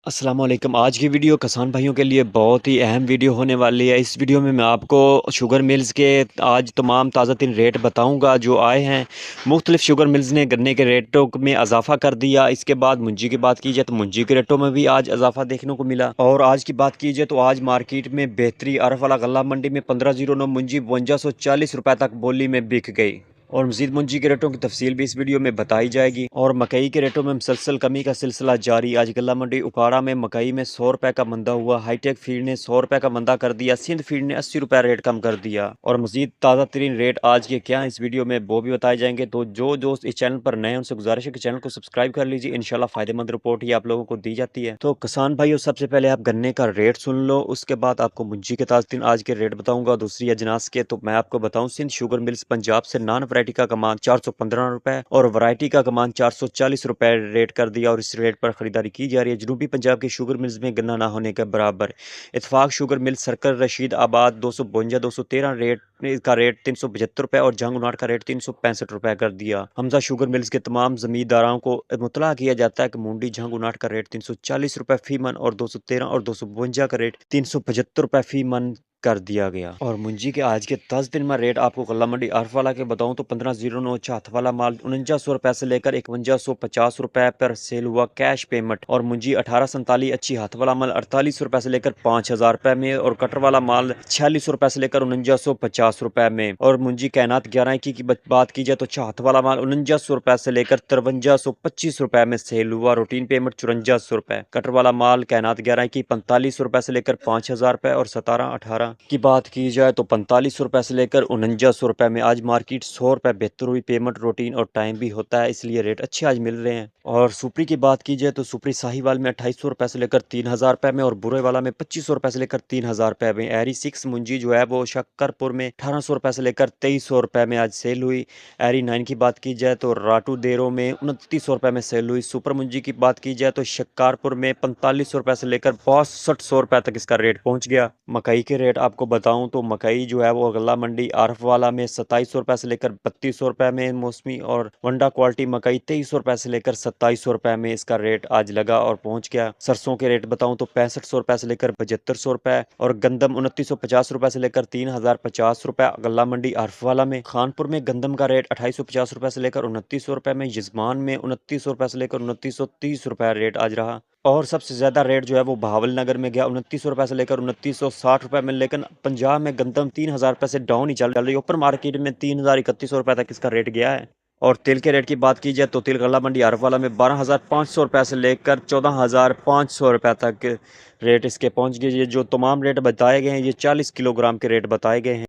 अस्सलाम वालेकुम। आज की वीडियो किसान भाइयों के लिए बहुत ही अहम वीडियो होने वाली है। इस वीडियो में मैं आपको शुगर मिल्स के आज तमाम ताज़ा तीन रेट बताऊंगा जो आए हैं। मुख्तलिफ शुगर मिल्स ने गन्ने के रेटों में इजाफा कर दिया। इसके बाद मुंजी की बात की जाए तो मुंजी के रेटों में भी आज इजाफा देखने को मिला। और आज की बात की जाए तो आज मार्केट में बेहतरी अरफ वाला गल्ला मंडी में 1509 मुंजी 5240 रुपए तक बोली में बिक गई। और मज़ीद मुंजी के रेटों की तफसील भी इस वीडियो में बताई जाएगी। और मकई के रेटों में मुसलसल कमी का सिलसिला जारी। आज गल्ला मंडी उकाड़ा में मकई में 100 रुपए का मंदा हुआ। हाईटेक फीड ने 100 रुपए का मंदा कर दिया। सिंध फीड ने 80 रुपए रेट कम कर दिया। और मज़ीद ताज़ा तरीन रेट आज के क्या हैं इस वीडियो में वो भी बताए जाएंगे। तो जो दोस्त इस चैनल पर नए हैं उनसे गुजारिश है कि चैनल को सब्सक्राइब कर लीजिए। इंशाल्लाह फ़ायदेमंद रिपोर्ट ही आप लोगों को दी जाती है। तो किसान भाइयों, सबसे पहले आप गन्ने का रेट सुन लो, उसके बाद आपको मुंजी के ताज़ा तरीन आज के रेट बताऊंगा। दूसरी अजनास के तो मैं आपको बताऊं, सिंध शुगर मिल्स पंजाब से नॉन वैरायटी का कमान 415 रुपए और वैरायटी का कमान 440 रुपए रेट कर दिया। और इस रेट पर खरीदारी की जा रही है। जनूबी पंजाब के शुगर मिल्स में गन्ना ना होने के बराबर। इतफाक शुगर मिल सर्कल रशीद आबाद 252 213 रेट का रेट 375 रुपए और जंगुनाट का रेट 365 रुपए कर दिया। हमजा शुगर मिल्स के तमाम जमींदारों को मुतला किया जाता है कि मुंडी जंगुनाट का रेट 340 रुपए फी मन और 213 और 252 का रेट 375 रुपए फी मन कर दिया गया। और मुंजी के आज के 10 दिन में रेट आपको गल्ला मंडी आरफ वाला के बताऊं तो 1509 हाथ वाला माल 4900 रुपए से लेकर 5150 रुपए पर सेल हुआ कैश पेमेंट। और मुंजी 1847 अच्छी हाथ वाला माल 48 रुपए से लेकर 5000 रुपए में। और कटर वाला माल 46 रुपए से लेकर 4950 रुपए में। और मुंजी कैनात 11 की बात की जाए तो हाथ वाला माल 4900 रुपए से लेकर 5325 रुपए में सेल हुआ। रूटीन पेमेंट 5400 रुपए। कटर वाला माल कैनात 11 की 45 रुपए से लेकर 5000 रुपए। और 17-18 की बात की जाए तो 45 रुपए से लेकर 4900 रुपए में। आज मार्केट 100 रुपए बेहतर हुई। पेमेंट रूटीन और टाइम भी होता है, इसलिए रेट अच्छे आज मिल रहे हैं। और सुपरी की बात की जाए तो सुपरी साहिवाल में 2800 रुपए से लेकर 3000 रुपए में। और बुरे वाला में 2500 रुपए से लेकर 3000 रुपए में। एरी 6 मुंजी जो है वो शक्करपुर में 1800 रुपए से लेकर 2300 रुपए में आज सेल हुई। एरी 9 की बात की जाए तो राटू देरो में 2900 रुपए में सेल हुई। सुपर मुंजी की बात की जाए तो शक्कारपुर में 4500 रुपए से लेकर 6200 रुपए तक इसका रेट पहुंच गया। मकई के रेट आपको बताऊं तो मकई जो है वो गल्ला मंडी आरफ वाला में 2700 रुपए से लेकर 3200 रुपए में मौसमी। और वंडा क्वालिटी मकई 2300 रुपए से लेकर 2700 रुपए में इसका रेट आज लगा और पहुंच गया। सरसों के रेट बताऊं तो 6500 रुपए से लेकर 7500 रुपए। और गंदम 2950 रुपए से लेकर 3050 रुपए गल्ला मंडी आरफ वाला में। खानपुर में गंदम का रेट 2850 रुपए से लेकर 2900 रुपए में। यजमान में 2900 रुपए से लेकर 2930 रुपए रेट आज रहा। और सबसे ज्यादा रेट जो है वो बहावल नगर में गया 2900 रुपए से लेकर 2960 रुपए में। लेकिन पंजाब में गंदम 3000 रुपए से डाउन ही चल रही है। ऊपर मार्केट में 3100 रुपए तक इसका रेट गया है। और तिल के रेट की बात की जाए तो तिल गल्ला मंडी आरफ वाला में 12500 रुपए से लेकर 14500 रुपए तक रेट इसके पहुंच गए। ये जो तमाम रेट बताए गए हैं ये 40 किलोग्राम के रेट बताए गए हैं।